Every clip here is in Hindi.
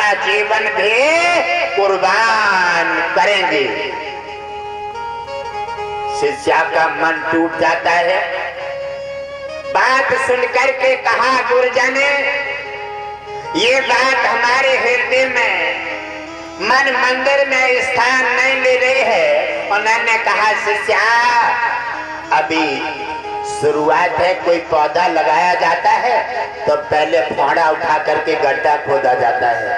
अपना जीवन भी कुर्बान करेंगे। शिष्या का मन टूट जाता है। बात सुनकर के कहा गुरुजन ने, ये बात हमारे हृदय में मन मंदिर में स्थान नहीं ले रही है। उन्होंने कहा शिष्या, अभी शुरुआत है, कोई पौधा लगाया जाता है तो पहले फावड़ा उठा करके गड्ढा खोदा जाता है,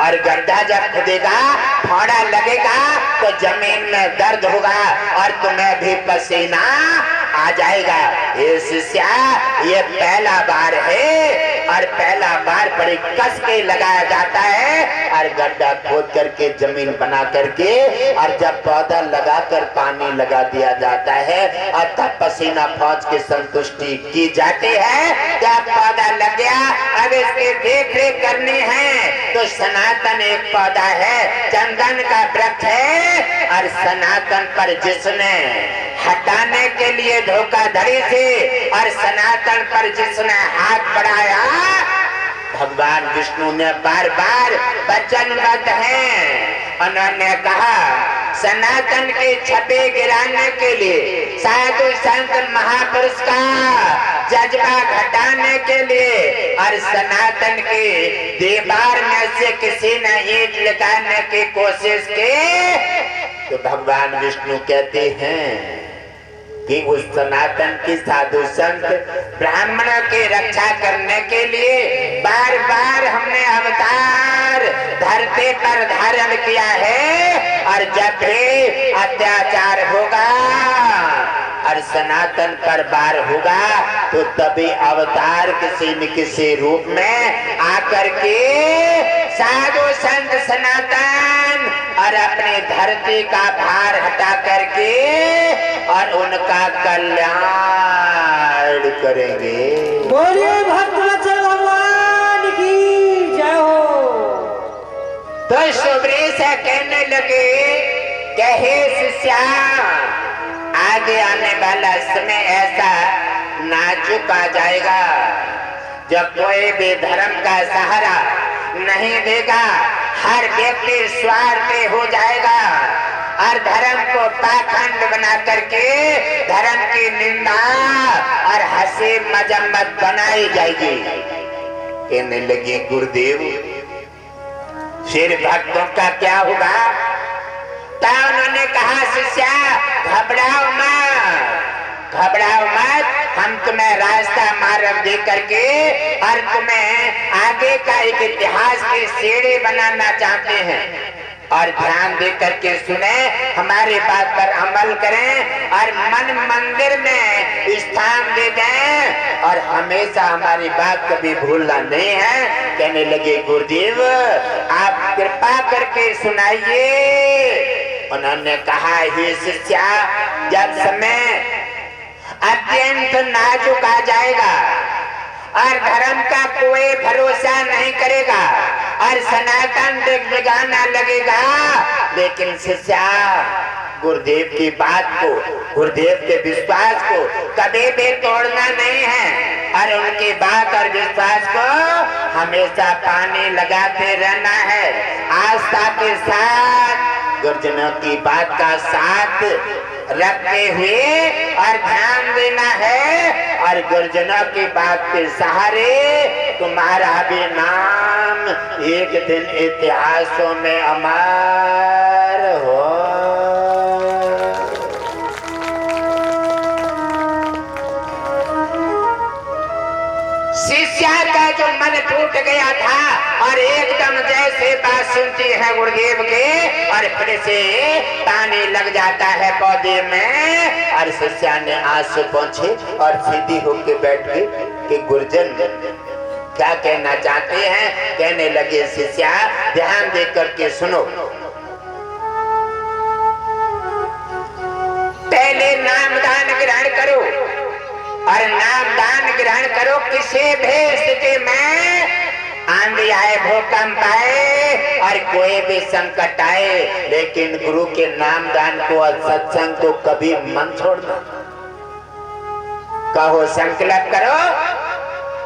और गड्ढा जब खुदेगा, फावड़ा लगेगा तो जमीन में दर्द होगा और तुम्हें भी पसीना आ जाएगा। ये शिष्या, ये पहला बार है और पहला बार बड़ी कस के लगाया जाता है और गड्ढा खोद करके जमीन बना करके, और जब पौधा लगाकर पानी लगा दिया जाता है और तब पसीना फौज की संतुष्टि की जाती है। जब पौधा लग गया, अब इसकी देख रेख करनी है तो सनातन एक पौधा है, चंदन का वृक्ष है, और सनातन पर जिसने हटाने के लिए धोखाधड़ी से और सनातन पर जिसने हाथ बढ़ाया, भगवान विष्णु ने बार बार वचनबद्ध हैं। उन्होंने कहा सनातन के छपे गिराने के लिए, साधु संत महापुरुष का जज्बा घटाने के लिए, और सनातन के दीवार में से किसी ने ईंट लगाने की कोशिश की तो भगवान विष्णु कहते हैं कि उस सनातन की साधु संत ब्राह्मणों की रक्षा करने के लिए बार बार हमने अवतार धरती पर धारण किया है, और जब भी अत्याचार होगा और सनातन पर बार होगा तो तभी अवतार किसी न किसी रूप में आकर के साधु संत सनातन और अपनी धरती का भार हटा करके और उनका कल्याण करेंगे। बोलिए भक्तवत्सल भगवान की जय हो। तो सुब्री से कहने लगे कि हे शिष्या, आगे आने वाला समय ऐसा नाजुक आ जाएगा जब कोई भी धर्म का सहारा नहीं देगा, हर व्यक्ति स्वार्थी हो जाएगा और धर्म को पाखंड बना करके धर्म की निंदा और हंसी मजम्मत बनाई जाएगी। कहने लगे गुरुदेव, फिर भक्तों का क्या होगा? तब उन्होंने कहा शिष्या, घबराओ मत, घबराओ मत, हम तुम्हें रास्ता मार्ग दे करके और तुम्हें आगे का एक इतिहास की सीढ़ी बनाना चाहते हैं, और ध्यान दे करके सुने, हमारी बात पर अमल करें और मन मंदिर में स्थान दे दें और हमेशा हमारी बात कभी भूलना नहीं है। कहने लगे गुरुदेव, आप कृपा करके सुनाइए। उन्होंने कहा हे शिष्या, जब समय अत्यंत नाजुक आ जाएगा और धर्म का कोई भरोसा नहीं करेगा और सनातन दिग्विगाना लगेगा, लेकिन शिष्या गुरुदेव की बात को, गुरुदेव के विश्वास को कभी भी तोड़ना नहीं है और उनकी बात और विश्वास को हमेशा पानी लगाते रहना है। आस्था के साथ गुरुजनों की बात का साथ रखते हुए और ध्यान देना है, और गुरुजनों की बात के सहारे तुम्हारा भी नाम एक दिन इतिहासों में अमर हो। शिष्या का जो मन टूट गया था और एकदम जैसे बात सुनती है गुरुदेव के और फिर से पानी लग जाता है पौधे में, और शिष्या ने आंसू पोंछे और सीधी होके बैठ गई कि गुरुजन क्या कहना चाहते हैं। कहने लगे शिष्या, ध्यान दे करके सुनो, पहले नामदान ग्रहण करो और नामदान ग्रहण करो। किसी भी स्थिति में आंधी आए, भूकंप आए और कोई भी संकट आए, लेकिन गुरु के नामदान को और सत्संग को कभी मन छोड़ना। कहो संकल्प करो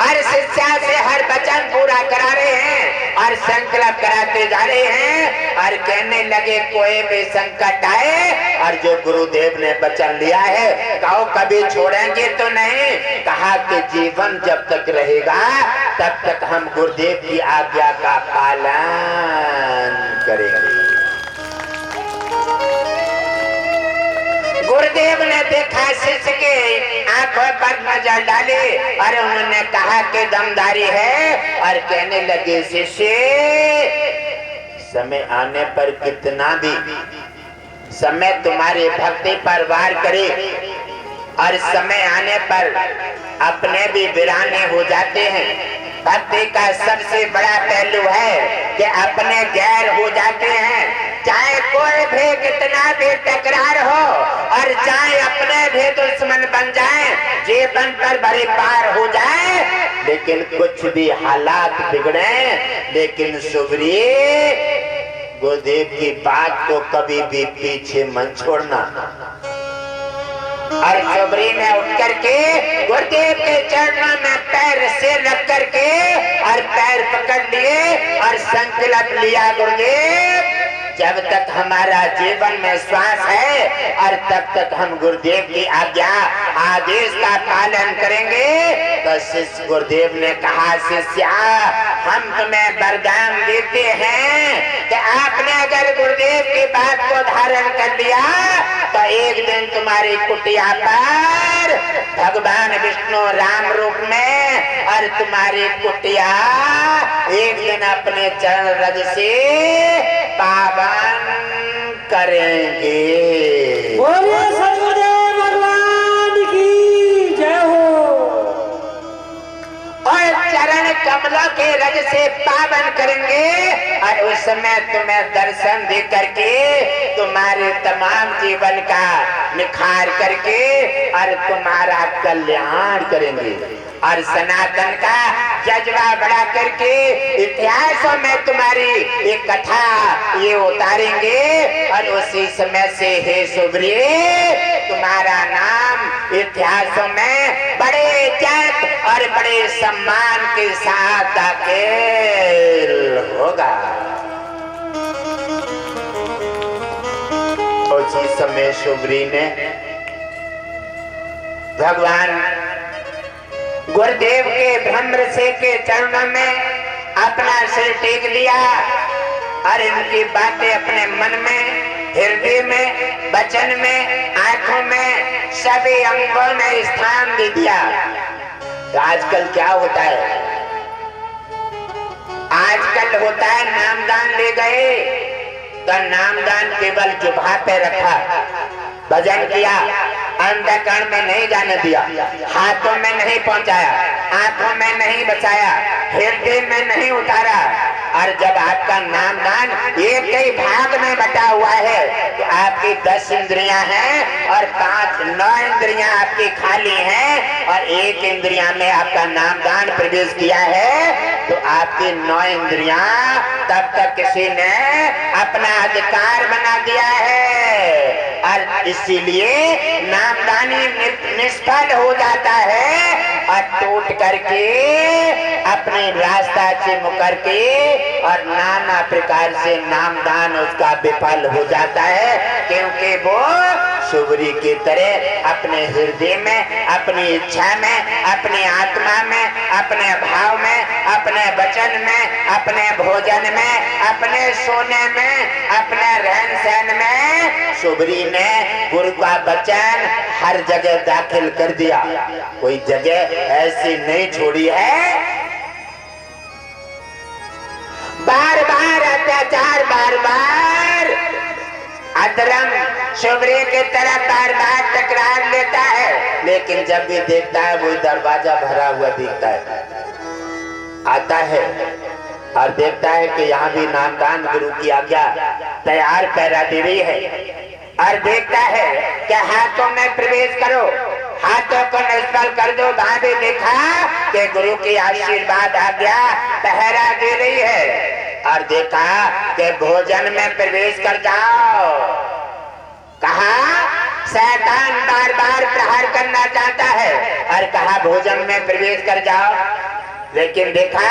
और शिष्या से हर वचन पूरा करा रहे हैं और संकल्प चलाते जा रहे हैं और कहने लगे कोई भी संकट आए और जो गुरुदेव ने वचन लिया है कहो कभी छोड़ेंगे तो नहीं। कहा कि जीवन जब तक रहेगा तब तक हम गुरुदेव की आज्ञा का पालन करेंगे। गुरुदेव ने देखा शिष्य के आंखों पर नजर डाली और उन्होंने कहा कि दमदारी है और कहने लगे शिष्य समय आने पर कितना भी समय तुम्हारे भक्ति पर वार करे और समय आने पर अपने भी वीराने हो जाते हैं। भक्ति का सबसे बड़ा पहलू है कि अपने गैर हो जाते हैं। चाहे कोई भी कितना भी टकरार हो और चाहे अपने भी दुश्मन बन जाए, जीवन पर भरे पार हो जाए, लेकिन कुछ भी हालात बिगड़े, लेकिन सुबरी गुरुदेव की बात को कभी भी पीछे मत छोड़ना। और सुबरी ने उठ करके गुरुदेव के चरणों में पैर से रख करके और पैर पकड़ लिए और संकल्प लिया गुरुदेव जब तक हमारा जीवन में श्वास है और तब तक हम गुरुदेव की आज्ञा आदेश का पालन करेंगे। तो शिष्य गुरुदेव ने कहा शिष्या हम तुम्हें वरदान देते हैं कि आपने अगर गुरुदेव की बात को धारण कर लिया तो एक दिन तुम्हारी कुटिया पर भगवान विष्णु राम रूप में और तुम्हारी कुटिया एक दिन अपने चरण रज से पावन करेंगे। बोलिए सदगुरुदेव भगवान की जय हो। और चरण कमलों के रज से पावन करेंगे और उस समय तुम्हें दर्शन दे करके तुम्हारे तमाम जीवन का निखार करके और तुम्हारा कल्याण करेंगे और सनातन का जज्बा बढ़ा करके इतिहासों में तुम्हारी एक कथा ये उतारेंगे और उसी समय से हे सुब्री तुम्हारा नाम इतिहासों में बड़े इज्जत और बड़े सम्मान के साथ दाखिल होगा। उसी समय सुब्री ने भगवान गुरुदेव के ब्रह्मऋषि के चरणों में अपना सिर टेक दिया और इनकी बातें अपने मन में, हृदय में, वचन में, आंखों में, सभी अंगों में स्थान दे दिया। तो आजकल क्या होता है? आजकल होता है नामदान ले गए तो नामदान केवल जुबान पे रखा, भजन किया, अंधकरण में नहीं जाने दिया, हाथों में नहीं पहुंचाया, आंखों में नहीं बचाया, हृदय में नहीं उतारा। और जब आपका नामदान एक कई भाग में बटा हुआ है तो आपकी 10 इंद्रियां हैं और 9 इंद्रियां आपकी खाली हैं और एक इंद्रिया में आपका नामदान प्रवेश किया है तो आपकी 9 इंद्रियां तब तक किसी ने अपना अधिकार बना दिया है और इसीलिए नामदानी निष्फल हो जाता है और टूट करके अपने रास्ता से मुकर के और नाना प्रकार से नामदान उसका विफल हो जाता है, क्योंकि वो सुबरी की तरह अपने हृदय में, अपनी इच्छा में, अपनी आत्मा में, अपने भाव में, अपने वचन में, अपने भोजन में, अपने सोने में, अपने रहन सहन में सुबरी ने गुरु का वचन हर जगह दाखिल कर दिया। कोई जगह ऐसी नहीं छोड़ी है। बार बार अत्याचार, बार बार अधर्म सुबरी की तरह बार बार टकरार लेता है, लेकिन जब भी देखता है वो दरवाजा भरा हुआ दिखता है। आता है और देखता है कि यहाँ भी नामदान गुरु की आज्ञा तैयार पैरा दे रही है और देखता है कि हाथों में प्रवेश करो, हाथों को निष्फल कर दो। वहां भी देखा कि गुरु की आशीर्वाद आज्ञा पहरा दे रही है और देखा कि भोजन में प्रवेश कर जाओ। कहा शैतान बार बार प्रहार करना चाहता है और कहा भोजन में प्रवेश कर जाओ। लेकिन देखा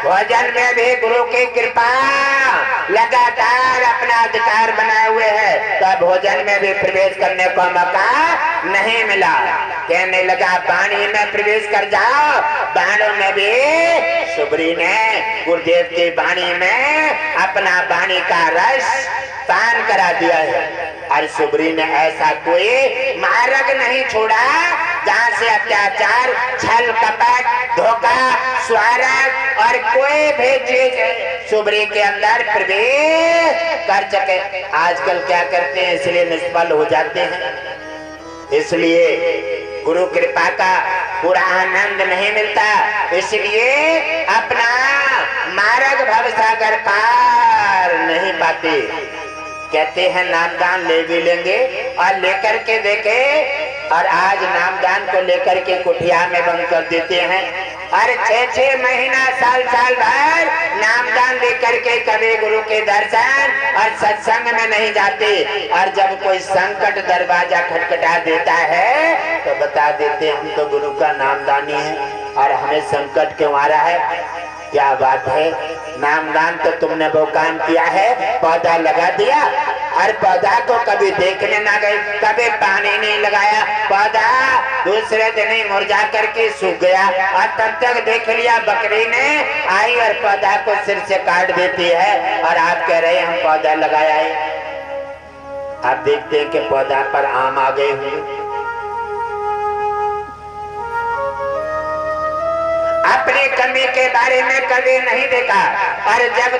भोजन में भी गुरु की कृपा लगातार अपना अधिकार बनाए हुए है, तो भोजन में भी प्रवेश करने को मौका नहीं मिला। कहने लगा पानी में प्रवेश कर जाओ। बाणों में भी सुबरी ने गुरुदेव की वाणी में अपना वाणी का रस पान करा दिया है। और सुबरी ने ऐसा कोई मार्ग नहीं छोड़ा जहाँ से अत्याचार, छल कपट, धोखा, स्वार्थ और कोई भी चीज सुबरी के अंदर प्रवेश कर सके। आजकल क्या करते हैं, इसलिए निष्फल हो जाते हैं। इसलिए गुरु कृपा का पूरा आनंद नहीं मिलता, इसलिए अपना मार्ग भवसागर पार नहीं पाते। कहते हैं नामदान ले भी लेंगे और लेकर के देखे, और आज नामदान को लेकर के कुटिया में बंद कर देते हैं। और 6-6 महीना, साल भर नामदान लेकर के कभी गुरु के दर्शन और सत्संग में नहीं जाते। और जब कोई संकट दरवाजा खटखटा देता है तो बता देते हम तो गुरु का नामदानी है और हमें संकट क्यों आ रहा है। क्या बात है, नामदान तो तुमने वो काम किया है, पौधा लगा दिया और पौधा को कभी देखने ना गए, कभी पानी नहीं लगाया, पौधा दूसरे दिन ही मुरझा करके सूख गया। और तब तक देख लिया बकरी ने आई और पौधा को सिर से काट देती है, और आप कह रहे हैं हम पौधा लगाया है। आप देखते हैं कि पौधा पर आम आ गए हुए। अपनी कमी के बारे में कभी नहीं देखा, और जब